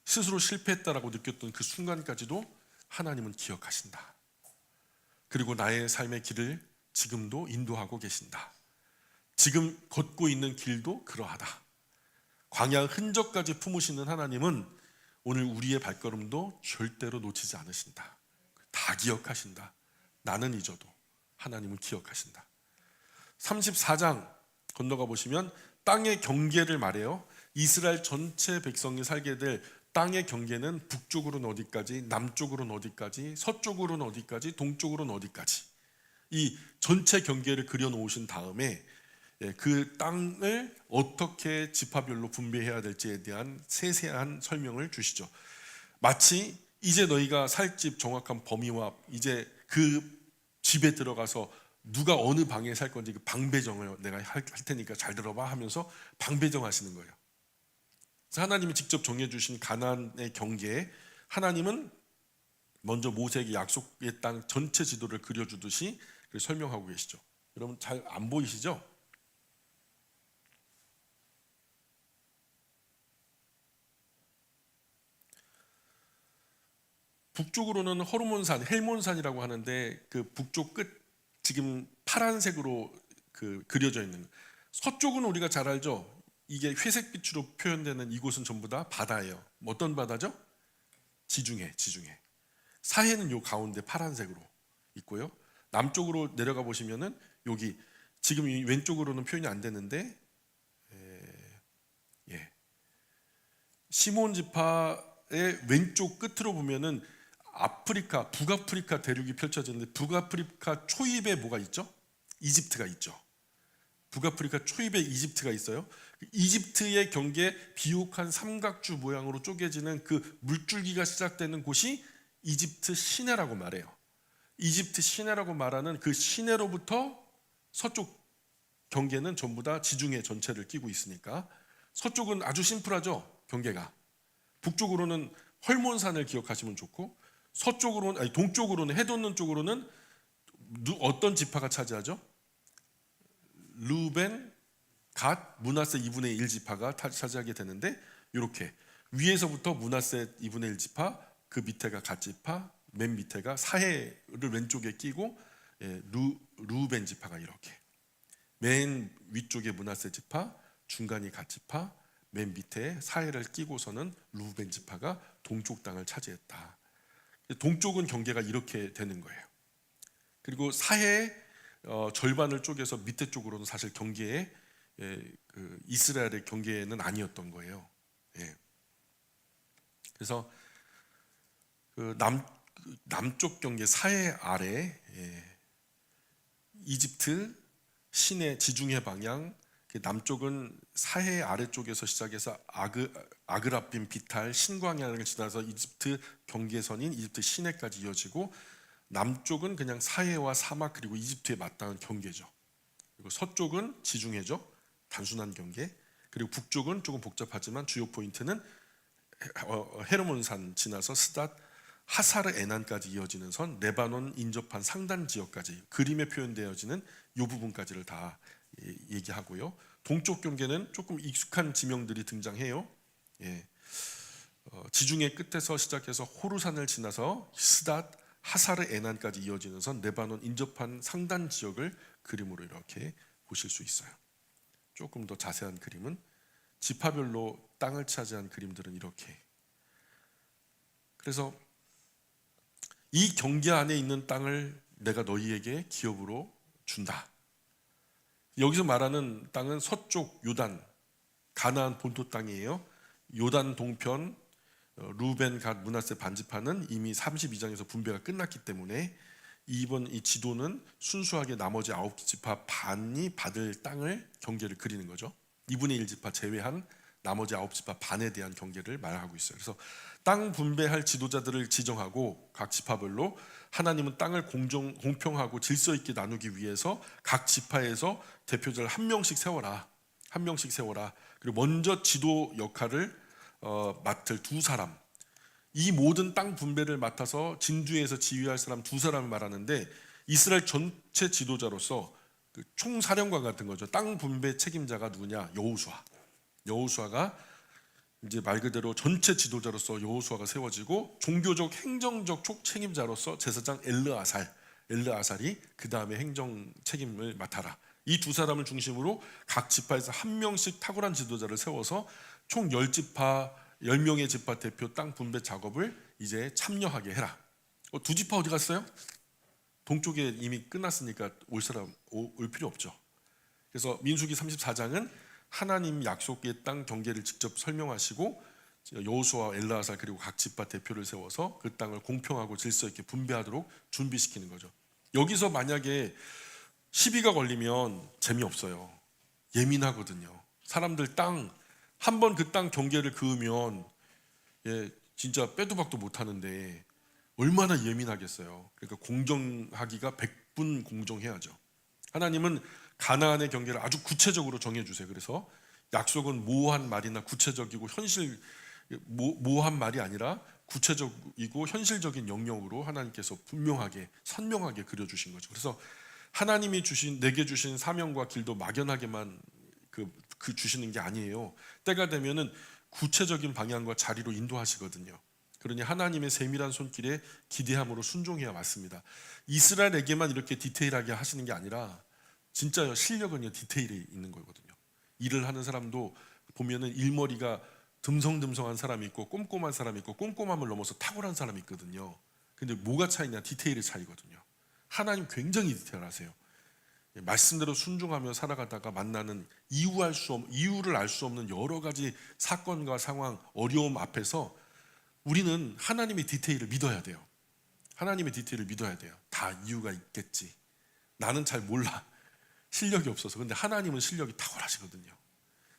스스로 실패했다라고 느꼈던 그 순간까지도 하나님은 기억하신다. 그리고 나의 삶의 길을 지금도 인도하고 계신다. 지금 걷고 있는 길도 그러하다. 광야 흔적까지 품으시는 하나님은 오늘 우리의 발걸음도 절대로 놓치지 않으신다. 다 기억하신다. 나는 잊어도 하나님은 기억하신다. 34장 건너가 보시면 땅의 경계를 말해요. 이스라엘 전체 백성이 살게 될 땅의 경계는 북쪽으로는 어디까지, 남쪽으로는 어디까지, 서쪽으로는 어디까지, 동쪽으로는 어디까지, 이 전체 경계를 그려놓으신 다음에 그 땅을 어떻게 지파별로 분배해야 될지에 대한 세세한 설명을 주시죠. 마치 이제 너희가 살 집 정확한 범위와 이제 그 집에 들어가서 누가 어느 방에 살 건지 그 방배정을 내가 할 테니까 잘 들어봐 하면서 방배정하시는 거예요. 그래서 하나님이 직접 정해주신 가나안의 경계에 하나님은 먼저 모세에게 약속의 땅 전체 지도를 그려주듯이 설명하고 계시죠. 여러분 잘 안 보이시죠? 북쪽으로는 호르몬산, 헬몬산이라고 하는데 그 북쪽 끝 지금 파란색으로 그려져 있는, 서쪽은 우리가 잘 알죠. 이게 회색빛으로 표현되는 이곳은 전부 다 바다예요. 어떤 바다죠? 지중해. 사해는 요 가운데 파란색으로 있고요. 남쪽으로 내려가 보시면은 여기 지금 이 왼쪽으로는 표현이 안 되는데 시몬 지파의 왼쪽 끝으로 보면은 아프리카, 북아프리카 대륙이 펼쳐졌는데 북아프리카 초입에 뭐가 있죠? 이집트가 있죠. 북아프리카 초입에 이집트가 있어요. 이집트의 경계 비옥한 삼각주 모양으로 쪼개지는 그 물줄기가 시작되는 곳이 이집트 시내라고 말해요. 이집트 시내라고 말하는 그 시내로부터 서쪽 경계는 전부 다 지중해 전체를 끼고 있으니까 서쪽은 아주 심플하죠. 경계가. 북쪽으로는 헐몬산을 기억하시면 좋고, 서쪽으로는 아니 동쪽으로는 해돋는 쪽으로는 어떤 지파가 차지하죠? 루벤, 갓, 므낫세 2분의 1 지파가 차지하게 되는데, 이렇게 위에서부터 므낫세 2분의 1 지파, 그 밑에가 갓 지파, 맨 밑에가 사해를 왼쪽에 끼고 루벤 지파가 이렇게, 맨 위쪽에 므낫세 지파, 중간이 갓 지파, 맨 밑에 사해를 끼고서는 루벤 지파가 동쪽 땅을 차지했다. 동쪽은 경계가 이렇게 되는 거예요. 그리고 사해의 절반을 쪼개서 밑에 쪽으로는 사실 경계에 그 이스라엘의 경계는 아니었던 거예요. 그래서 그 남쪽 경계 사해 아래 이집트 시내 지중해 방향, 남쪽은 사해 아래쪽에서 시작해서 아그라빔 비탈 신광야를 지나서 이집트 경계선인 이집트 시내까지 이어지고, 남쪽은 그냥 사해와 사막 그리고 이집트에 마땅한 경계죠. 그리고 서쪽은 지중해죠. 단순한 경계. 그리고 북쪽은 조금 복잡하지만 주요 포인트는 헤르몬산 지나서 스닷 하사르 에난까지 이어지는 선, 레바논 인접한 상단 지역까지 그림에 표현되어지는 이 부분까지를 다 얘기하고요. 동쪽 경계는 조금 익숙한 지명들이 등장해요. 지중해 끝에서 시작해서 호루산을 지나서 스닷 하사르 에난까지 이어지는 선, 레바논 인접한 상단 지역을 그림으로 이렇게 보실 수 있어요. 조금 더 자세한 그림은 지파별로 땅을 차지한 그림들은 이렇게. 그래서 이 경계 안에 있는 땅을 내가 너희에게 기업으로 준다. 여기서 말하는 땅은 서쪽 요단, 가나안 본토 땅이에요. 요단 동편 루벤, 갓, 므낫세 반지파는 이미 32장에서 분배가 끝났기 때문에 이번 이 지도는 순수하게 나머지 9지파 반이 받을 땅을 경계를 그리는 거죠. 2분의 1 지파 제외한 나머지 9지파 반에 대한 경계를 말하고 있어요. 그래서 땅 분배할 지도자들을 지정하고 각 지파별로 하나님은 땅을 공평하고 질서 있게 나누기 위해서 각 지파에서 대표자를 한 명씩 세워라. 그리고 먼저 지도 역할을 맡을 두 사람, 이 모든 땅 분배를 맡아서 진주에서 지휘할 사람 두 사람을 말하는데, 이스라엘 전체 지도자로서 그 총사령관 같은 거죠. 땅 분배 책임자가 누구냐? 여호수아가 이제 말 그대로 전체 지도자로서 여호수아가 세워지고, 종교적 행정적 촉 책임자로서 제사장 엘르아살, 엘르아살이 그 다음에 행정 책임을 맡아라. 이 두 사람을 중심으로 각 지파에서 한 명씩 탁월한 지도자를 세워서 총 10명의 지파 대표 땅 분배 작업을 이제 참여하게 해라. 두 지파 어디 갔어요? 동쪽에 이미 끝났으니까 올 필요 없죠. 그래서 민수기 34장은 하나님 약속의 땅 경계를 직접 설명하시고 여호수아와 엘르아살 그리고 각 지파 대표를 세워서 그 땅을 공평하고 질서 있게 분배하도록 준비시키는 거죠. 여기서 만약에 시비가 걸리면 재미없어요. 예민하거든요. 사람들 땅 한 번 그 땅 경계를 그으면 진짜 빼도 박도 못 하는데 얼마나 예민하겠어요. 그러니까 공정하기가 100분 공정해야죠. 하나님은 가나안의 경계를 아주 구체적으로 정해주세요. 그래서 약속은 모호한 말이나 구체적이고 모호한 말이 아니라 구체적이고 현실적인 영역으로 하나님께서 분명하게 선명하게 그려주신 거죠. 그래서 하나님이 내게 주신 사명과 길도 막연하게만 그 주시는 게 아니에요. 때가 되면은 구체적인 방향과 자리로 인도하시거든요. 그러니 하나님의 세밀한 손길에 기대함으로 순종해야 맞습니다. 이스라엘에게만 이렇게 디테일하게 하시는 게 아니라 진짜 실력은 디테일이 있는 거거든요. 일을 하는 사람도 보면은 일머리가 듬성듬성한 사람이 있고 꼼꼼한 사람이 있고 꼼꼼함을 넘어서 탁월한 사람이 있거든요. 근데 뭐가 차이냐? 디테일의 차이거든요. 하나님 굉장히 디테일하세요. 말씀대로 순종하며 살아가다가 만나는 이유를 알 수 없는 여러 가지 사건과 상황, 어려움 앞에서 우리는 하나님의 디테일을 믿어야 돼요. 하나님의 디테일을 믿어야 돼요. 다 이유가 있겠지. 나는 잘 몰라. 실력이 없어서. 근데 하나님은 실력이 탁월하시거든요.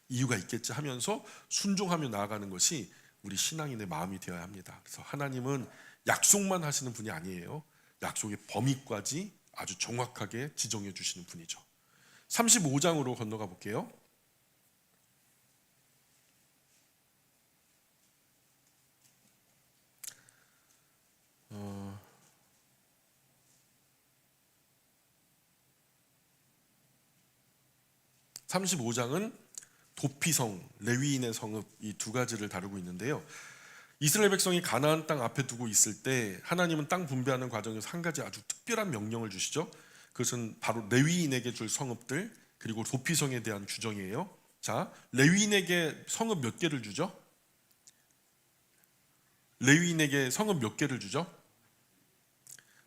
이유가 있겠지 하면서 순종하며 나아가는 것이 우리 신앙인의 마음이 되어야 합니다. 그래서 하나님은 약속만 하시는 분이 아니에요. 약속의 범위까지 아주 정확하게 지정해 주시는 분이죠. 35장으로 건너가 볼게요. 35장은 도피성, 레위인의 성읍 이 두 가지를 다루고 있는데요. 이스라엘 백성이 가나안 땅 앞에 두고 있을 때 하나님은 땅 분배하는 과정에서 한 가지 아주 특별한 명령을 주시죠. 그것은 바로 레위인에게 줄 성읍들 그리고 도피성에 대한 규정이에요. 자, 레위인에게 성읍 몇 개를 주죠? 레위인에게 성읍 몇 개를 주죠?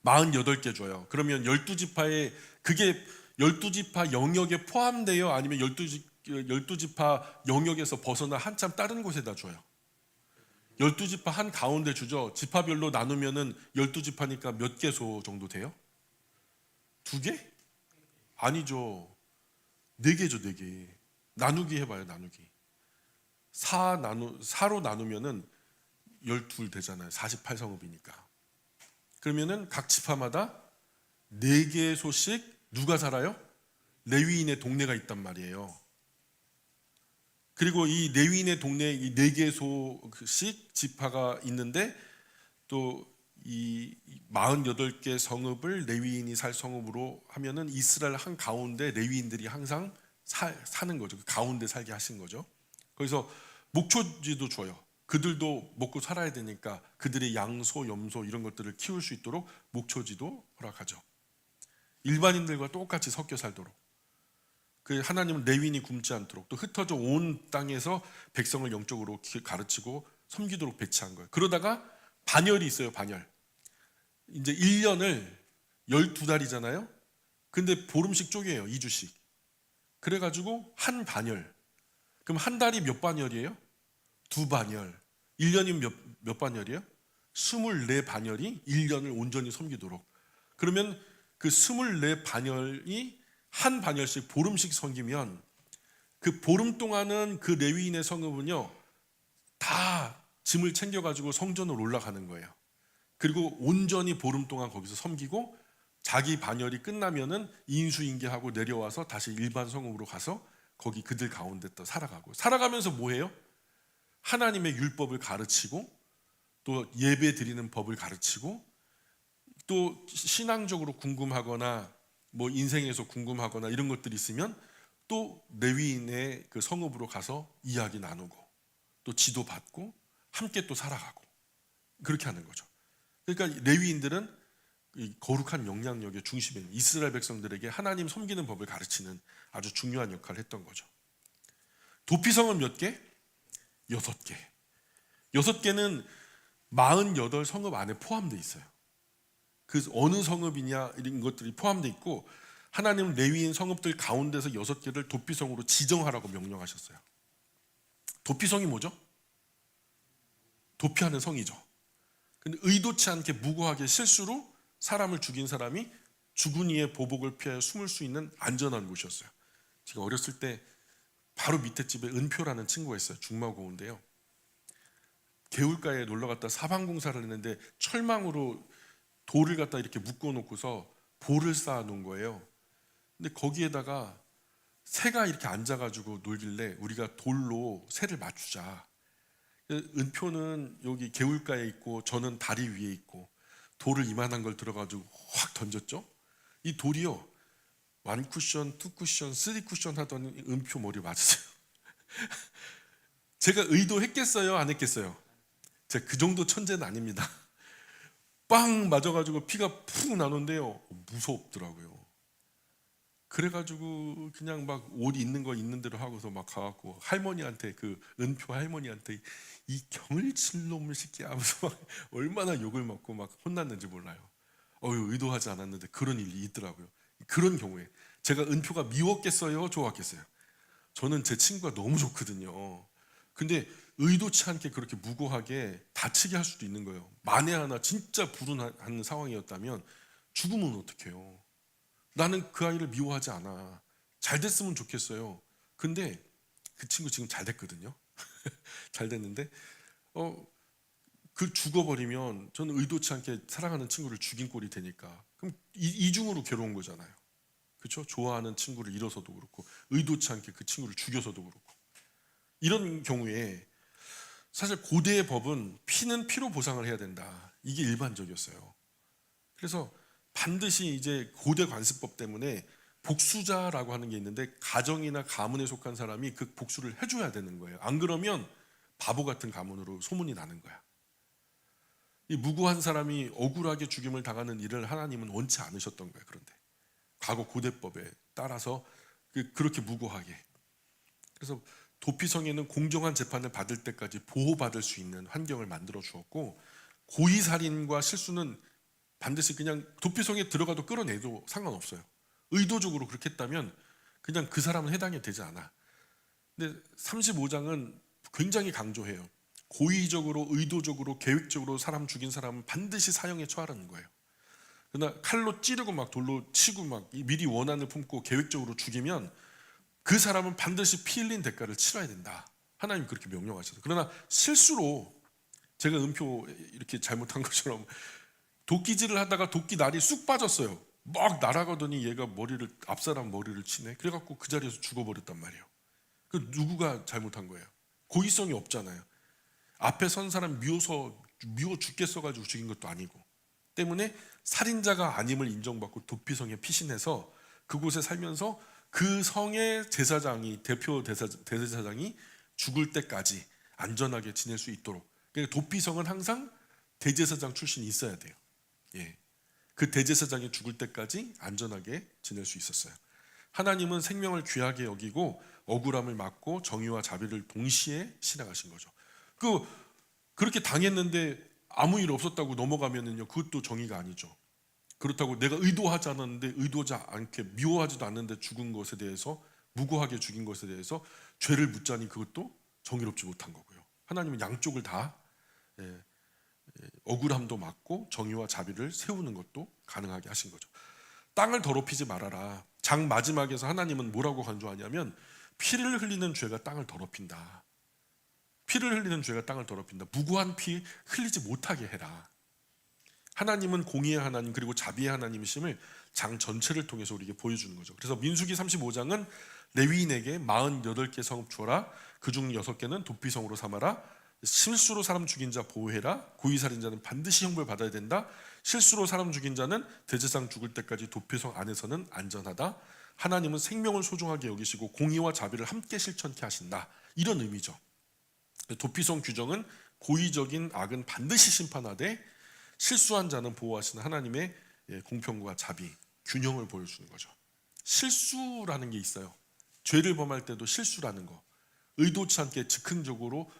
48개 줘요. 그러면 12지파에 그게 12지파 영역에 포함되어 아니면 12지파 영역에서 벗어나 한참 다른 곳에다 줘요. 12지파 한 가운데 주죠. 지파별로 나누면은 12지파니까 몇 개소 정도 돼요? 2개? 아니죠. 4개죠, 4개. 나누기 해봐요, 나누기. 4로 나누면은 12 되잖아요. 48성읍이니까. 그러면은 각 지파마다 4개소씩 누가 살아요? 레위인의 동네가 있단 말이에요. 그리고 이 레위인의 동네에 이 4개소씩 지파가 있는데 또 이 48개 성읍을 레위인이 살 성읍으로 하면은 이스라엘 한 가운데 레위인들이 항상 사는 거죠. 그 가운데 살게 하신 거죠. 거기서 목초지도 줘요. 그들도 먹고 살아야 되니까 그들의 양소, 염소 이런 것들을 키울 수 있도록 목초지도 허락하죠. 일반인들과 똑같이 섞여 살도록. 그 하나님은 레위인이 굶지 않도록 또 흩어져 온 땅에서 백성을 영적으로 가르치고 섬기도록 배치한 거예요. 그러다가 반열이 있어요. 반열. 이제 1년을 12달이잖아요. 근데 보름씩 쪼개요. 2주씩. 그래가지고 한 반열. 그럼 한 달이 몇 반열이에요? 2반열. 1년이면 몇 반열이에요? 24반열이 1년을 온전히 섬기도록. 그러면 그 24반열이 한 반열씩 보름씩 섬기면 그 보름 동안은 그 레위인의 성읍은요 다 짐을 챙겨가지고 성전으로 올라가는 거예요. 그리고 온전히 보름 동안 거기서 섬기고 자기 반열이 끝나면은 인수인계하고 내려와서 다시 일반 성읍으로 가서 거기 그들 가운데 또 살아가면서 뭐해요? 하나님의 율법을 가르치고 또 예배 드리는 법을 가르치고 또 신앙적으로 궁금하거나 뭐 인생에서 궁금하거나 이런 것들이 있으면 또 레위인의 그 성읍으로 가서 이야기 나누고 또 지도받고 함께 또 살아가고 그렇게 하는 거죠. 그러니까 레위인들은 이 거룩한 영향력의 중심에 있는 이스라엘 백성들에게 하나님 섬기는 법을 가르치는 아주 중요한 역할을 했던 거죠. 도피성은 몇 개? 6개. 6개는 48 성읍 안에 포함되어 있어요. 그 어느 성읍이냐 이런 것들이 포함되어 있고, 하나님은 레위인 성읍들 가운데서 6개를 도피성으로 지정하라고 명령하셨어요. 도피성이 뭐죠? 도피하는 성이죠. 근데 의도치 않게 무고하게 실수로 사람을 죽인 사람이 죽은 이의 보복을 피하여 숨을 수 있는 안전한 곳이었어요. 제가 어렸을 때 바로 밑에 집에 은표라는 친구가 있어요. 중마고인데요. 개울가에 놀러 갔다 사방공사를 했는데 철망으로 돌을 갖다 이렇게 묶어놓고서 볼을 쌓아놓은 거예요. 근데 거기에다가 새가 이렇게 앉아가지고 놀길래 우리가 돌로 새를 맞추자. 은표는 여기 개울가에 있고 저는 다리 위에 있고 돌을 이만한 걸 들어가지고 확 던졌죠. 이 돌이요, 1쿠션, 2쿠션, 3쿠션 하더니 은표 머리 맞았어요. 제가 의도했겠어요? 안 했겠어요? 제가 그 정도 천재는 아닙니다. 빵 맞아가지고 피가 푹 나는데요, 무섭더라고요. 그래가지고 그냥 막 옷 있는 거 있는 대로 하고서 막 가갖고 할머니한테, 그 은표 할머니한테 이 경을칠 놈을 시키 하면서 막 얼마나 욕을 먹고 막 혼났는지 몰라요. 의도하지 않았는데 그런 일이 있더라고요. 그런 경우에 제가 은표가 미웠겠어요? 좋았겠어요? 저는 제 친구가 너무 좋거든요. 근데 의도치 않게 그렇게 무고하게 다치게 할 수도 있는 거예요. 만에 하나 진짜 불운한 상황이었다면 죽으면 어떡해요? 나는 그 아이를 미워하지 않아. 잘 됐으면 좋겠어요. 근데 그 친구 지금 잘 됐거든요. 잘 됐는데 그 죽어버리면 저는 의도치 않게 사랑하는 친구를 죽인 꼴이 되니까, 그럼 이중으로 괴로운 거잖아요. 그렇죠? 좋아하는 친구를 잃어서도 그렇고 의도치 않게 그 친구를 죽여서도 그렇고. 이런 경우에 사실 고대의 법은 피는 피로 보상을 해야 된다, 이게 일반적이었어요. 그래서 반드시 이제 고대 관습법 때문에 복수자라고 하는 게 있는데, 가정이나 가문에 속한 사람이 그 복수를 해줘야 되는 거예요. 안 그러면 바보 같은 가문으로 소문이 나는 거야. 이 무고한 사람이 억울하게 죽임을 당하는 일을 하나님은 원치 않으셨던 거예요. 그런데 과거 고대법에 따라서 그렇게 무고하게, 그래서 도피성에는 공정한 재판을 받을 때까지 보호받을 수 있는 환경을 만들어 주었고, 고의살인과 실수는 반드시 그냥 도피성에 들어가도 끌어내도 상관없어요. 의도적으로 그렇게 했다면 그냥 그 사람은 해당이 되지 않아. 근데 35장은 굉장히 강조해요. 고의적으로, 의도적으로, 계획적으로 사람 죽인 사람은 반드시 사형에 처하라는 거예요. 그러나 칼로 찌르고 막 돌로 치고 막 미리 원한을 품고 계획적으로 죽이면 그 사람은 반드시 피 흘린 대가를 치러야 된다. 하나님 그렇게 명령하셨어요. 그러나 실수로 제가 은표 이렇게 잘못한 것처럼 도끼질을 하다가 도끼 날이 쑥 빠졌어요. 막 날아가더니 얘가 앞사람 머리를 치네. 그래갖고 그 자리에서 죽어버렸단 말이에요. 그 누구가 잘못한 거예요? 고의성이 없잖아요. 앞에 선 사람 미워 죽겠어가지고 죽인 것도 아니고, 때문에 살인자가 아님을 인정받고 도피성에 피신해서 그곳에 살면서 그 성의 제사장이, 대표 대제사장이 죽을 때까지 안전하게 지낼 수 있도록. 그러니까 도피성은 항상 대제사장 출신이 있어야 돼요. 그 대제사장이 죽을 때까지 안전하게 지낼 수 있었어요. 하나님은 생명을 귀하게 여기고 억울함을 막고 정의와 자비를 동시에 실행하신 거죠. 그렇게 당했는데 아무 일 없었다고 넘어가면은요, 그것도 정의가 아니죠. 그렇다고 내가 의도하지 않았는데, 의도하지 않게 미워하지도 않는데 죽은 것에 대해서, 무고하게 죽인 것에 대해서 죄를 묻자니 그것도 정의롭지 못한 거고요. 하나님은 양쪽을 다 억울함도 막고 정의와 자비를 세우는 것도 가능하게 하신 거죠. 땅을 더럽히지 말아라. 장 마지막에서 하나님은 뭐라고 강조하냐면, 피를 흘리는 죄가 땅을 더럽힌다. 피를 흘리는 죄가 땅을 더럽힌다. 무고한 피 흘리지 못하게 해라. 하나님은 공의의 하나님, 그리고 자비의 하나님이심을 장 전체를 통해서 우리에게 보여주는 거죠. 그래서 민수기 35장은 레위인에게 48개 성읍 주어라. 그중 6개는 도피성으로 삼아라. 실수로 사람 죽인 자 보호해라. 고의살인자는 반드시 형벌 받아야 된다. 실수로 사람 죽인 자는 대제사장 죽을 때까지 도피성 안에서는 안전하다. 하나님은 생명을 소중하게 여기시고 공의와 자비를 함께 실천케 하신다. 이런 의미죠. 도피성 규정은 고의적인 악은 반드시 심판하되 실수한 자는 보호하시는 하나님의 공평과 자비, 균형을 보여주는 거죠. 실수라는 게 있어요. 죄를 범할 때도 실수라는 거, 의도치 않게 즉흥적으로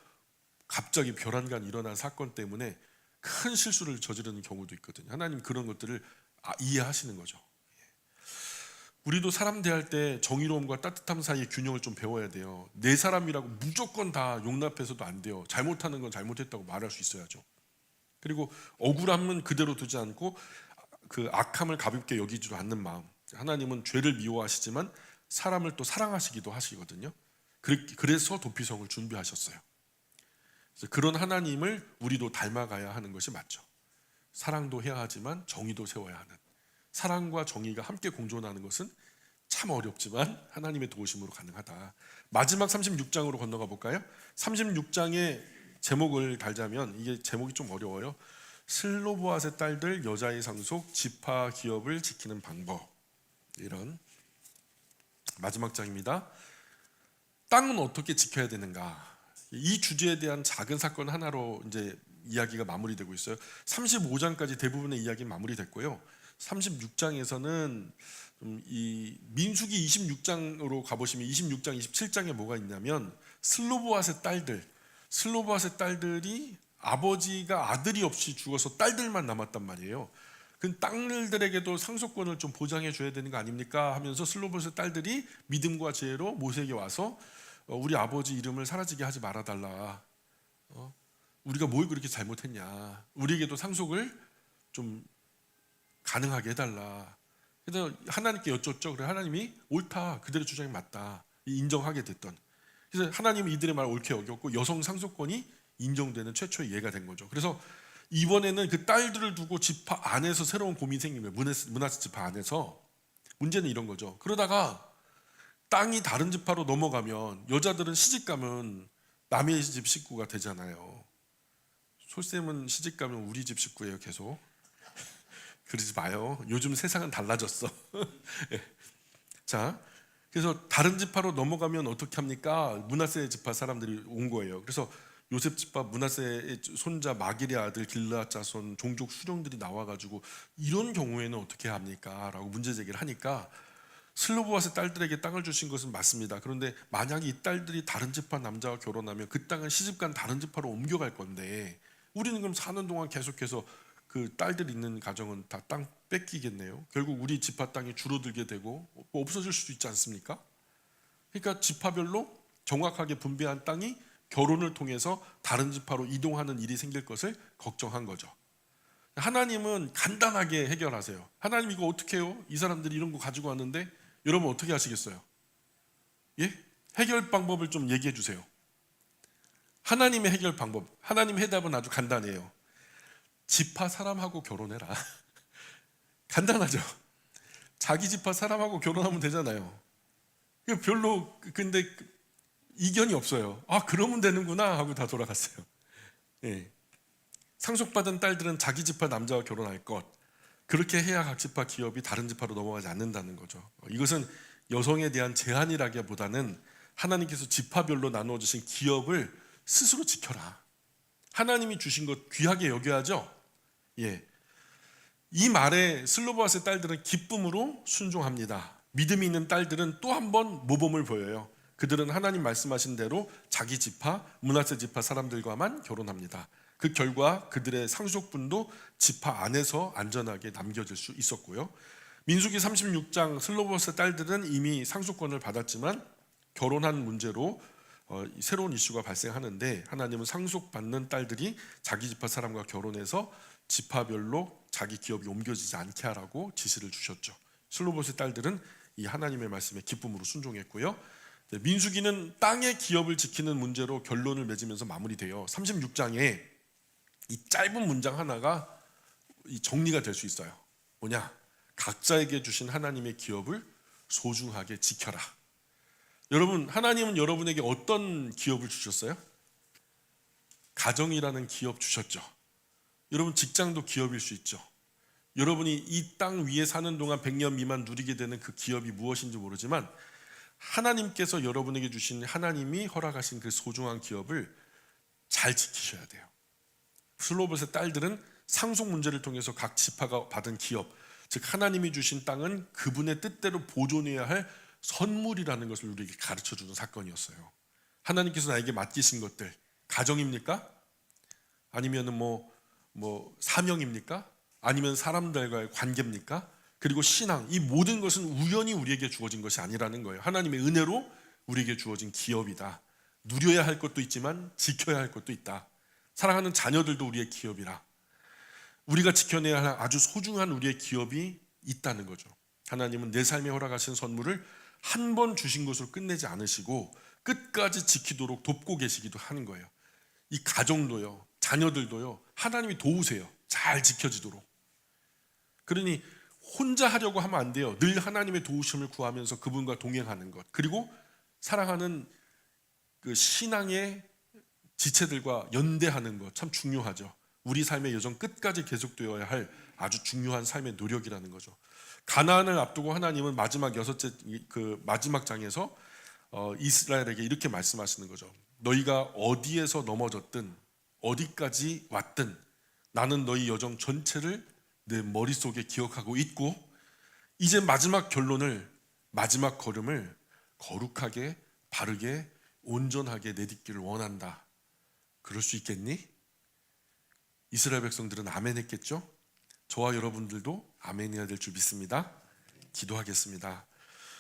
갑자기 별안간 일어난 사건 때문에 큰 실수를 저지르는 경우도 있거든요. 하나님 그런 것들을 이해하시는 거죠. 우리도 사람 대할 때 정의로움과 따뜻함 사이의 균형을 좀 배워야 돼요. 내 사람이라고 무조건 다 용납해서도 안 돼요. 잘못하는 건 잘못했다고 말할 수 있어야죠. 그리고 억울함은 그대로 두지 않고 그 악함을 가볍게 여기지도 않는 마음. 하나님은 죄를 미워하시지만 사람을 또 사랑하시기도 하시거든요. 그래서 도피성을 준비하셨어요. 그래서 그런 하나님을 우리도 닮아가야 하는 것이 맞죠. 사랑도 해야 하지만 정의도 세워야 하는, 사랑과 정의가 함께 공존하는 것은 참 어렵지만 하나님의 도우심으로 가능하다. 마지막 36장으로 건너가 볼까요? 36장의 제목을 달자면, 이게 제목이 좀 어려워요. 슬로보앗의 딸들 여자의 상속 지파 기업을 지키는 방법. 이런 마지막 장입니다. 땅은 어떻게 지켜야 되는가? 이 주제에 대한 작은 사건 하나로 이제 이야기가 마무리되고 있어요. 35장까지 대부분의 이야기는 마무리됐고요. 36장에서는 이 민수기 26장으로 가보시면 26장, 27장에 뭐가 있냐면 슬로보앗의 딸들이 아버지가 아들이 없이 죽어서 딸들만 남았단 말이에요. 그 딸들에게도 상속권을 좀 보장해 줘야 되는 거 아닙니까? 하면서 슬로보앗의 딸들이 믿음과 지혜로 모세에게 와서 우리 아버지 이름을 사라지게 하지 말아달라. 우리가 뭘 그렇게 잘못했냐? 우리에게도 상속을 좀 가능하게 해달라. 그래서 하나님께 여쭙죠. 그래 하나님이 옳다, 그들의 주장이 맞다 인정하게 됐던. 그래서 하나님은 이들의 말을 옳게 여겼고 여성 상속권이 인정되는 최초의 예가 된 거죠. 그래서 이번에는 그 딸들을 두고 지파 안에서 새로운 고민이 생긴 거예요. 므낫세 지파 안에서. 문제는 이런 거죠. 그러다가 땅이 다른 지파로 넘어가면 여자들은 시집가면 남의 집 식구가 되잖아요. 솔쌤은 시집가면 우리 집 식구예요. 계속 그러지 마요. 요즘 세상은 달라졌어. 자, 그래서 다른 지파로 넘어가면 어떻게 합니까? 므낫세 지파 사람들이 온 거예요. 그래서 요셉 지파 므낫세의 손자 마길의 아들 길르앗 자손 종족 수령들이 나와가지고 이런 경우에는 어떻게 합니까? 라고 문제 제기를 하니까 슬로보앗의 딸들에게 땅을 주신 것은 맞습니다. 그런데 만약에 이 딸들이 다른 지파 남자와 결혼하면 그 땅은 시집간 다른 지파로 옮겨갈 건데 우리는 그럼 사는 동안 계속해서 그 딸들 있는 가정은 다 땅 뺏기겠네요. 결국 우리 지파 땅이 줄어들게 되고 없어질 수도 있지 않습니까? 그러니까 지파별로 정확하게 분배한 땅이 결혼을 통해서 다른 지파로 이동하는 일이 생길 것을 걱정한 거죠. 하나님은 간단하게 해결하세요. 하나님 이거 어떻게 해요? 이 사람들이 이런 거 가지고 왔는데 여러분 어떻게 하시겠어요? 예? 해결 방법을 좀 얘기해 주세요. 하나님의 해결 방법, 하나님의 해답은 아주 간단해요. 지파 사람하고 결혼해라. 간단하죠. 자기 지파 사람하고 결혼하면 되잖아요. 별로 근데 이견이 없어요. 아 그러면 되는구나 하고 다 돌아갔어요. 예. 상속받은 딸들은 자기 지파 남자와 결혼할 것. 그렇게 해야 각 지파 기업이 다른 지파로 넘어가지 않는다는 거죠. 이것은 여성에 대한 제한이라기보다는 하나님께서 지파별로 나누어 주신 기업을 스스로 지켜라. 하나님이 주신 것 귀하게 여겨야죠. 예. 이 말에 슬로보앗의 딸들은 기쁨으로 순종합니다. 믿음이 있는 딸들은 또 한 번 모범을 보여요. 그들은 하나님 말씀하신 대로 자기 지파, 므낫세 지파 사람들과만 결혼합니다. 그 결과 그들의 상속분도 지파 안에서 안전하게 남겨질 수 있었고요. 민수기 36장 슬로보앗의 딸들은 이미 상속권을 받았지만 결혼한 문제로 새로운 이슈가 발생하는데 하나님은 상속받는 딸들이 자기 지파 사람과 결혼해서 지파별로 자기 기업이 옮겨지지 않게 하라고 지시를 주셨죠. 슬로보앗의 딸들은 이 하나님의 말씀에 기쁨으로 순종했고요. 민수기는 땅의 기업을 지키는 문제로 결론을 맺으면서 마무리돼요. 36장에 이 짧은 문장 하나가 정리가 될 수 있어요. 뭐냐? 각자에게 주신 하나님의 기업을 소중하게 지켜라. 여러분, 하나님은 여러분에게 어떤 기업을 주셨어요? 가정이라는 기업 주셨죠. 여러분 직장도 기업일 수 있죠. 여러분이 이 땅 위에 사는 동안 100년 미만 누리게 되는 그 기업이 무엇인지 모르지만 하나님께서 여러분에게 주신 하나님이 허락하신 그 소중한 기업을 잘 지키셔야 돼요. 슬로보앗의 딸들은 상속 문제를 통해서 각 지파가 받은 기업, 즉 하나님이 주신 땅은 그분의 뜻대로 보존해야 할 선물이라는 것을 우리에게 가르쳐주는 사건이었어요. 하나님께서 나에게 맡기신 것들, 가정입니까? 아니면 뭐 사명입니까? 아니면 사람들과의 관계입니까? 그리고 신앙, 이 모든 것은 우연히 우리에게 주어진 것이 아니라는 거예요. 하나님의 은혜로 우리에게 주어진 기업이다. 누려야 할 것도 있지만 지켜야 할 것도 있다. 사랑하는 자녀들도 우리의 기업이라. 우리가 지켜내야 할 아주 소중한 우리의 기업이 있다는 거죠. 하나님은 내 삶에 허락하신 선물을 한 번 주신 것으로 끝내지 않으시고 끝까지 지키도록 돕고 계시기도 하는 거예요. 이 가정도요, 자녀들도요, 하나님이 도우세요. 잘 지켜지도록. 그러니 혼자 하려고 하면 안 돼요. 늘 하나님의 도우심을 구하면서 그분과 동행하는 것. 그리고 사랑하는 그 신앙의 지체들과 연대하는 것 참 중요하죠. 우리 삶의 여정 끝까지 계속되어야 할 아주 중요한 삶의 노력이라는 거죠. 가나안을 앞두고 하나님은 마지막 마지막 장에서 이스라엘에게 이렇게 말씀하시는 거죠. 너희가 어디에서 넘어졌든 어디까지 왔든 나는 너희 여정 전체를 내 머릿속에 기억하고 있고 이제 마지막 결론을, 마지막 걸음을 거룩하게, 바르게, 온전하게 내딛기를 원한다. 그럴 수 있겠니? 이스라엘 백성들은 아멘 했겠죠? 저와 여러분들도 아멘해야 될 줄 믿습니다. 기도하겠습니다.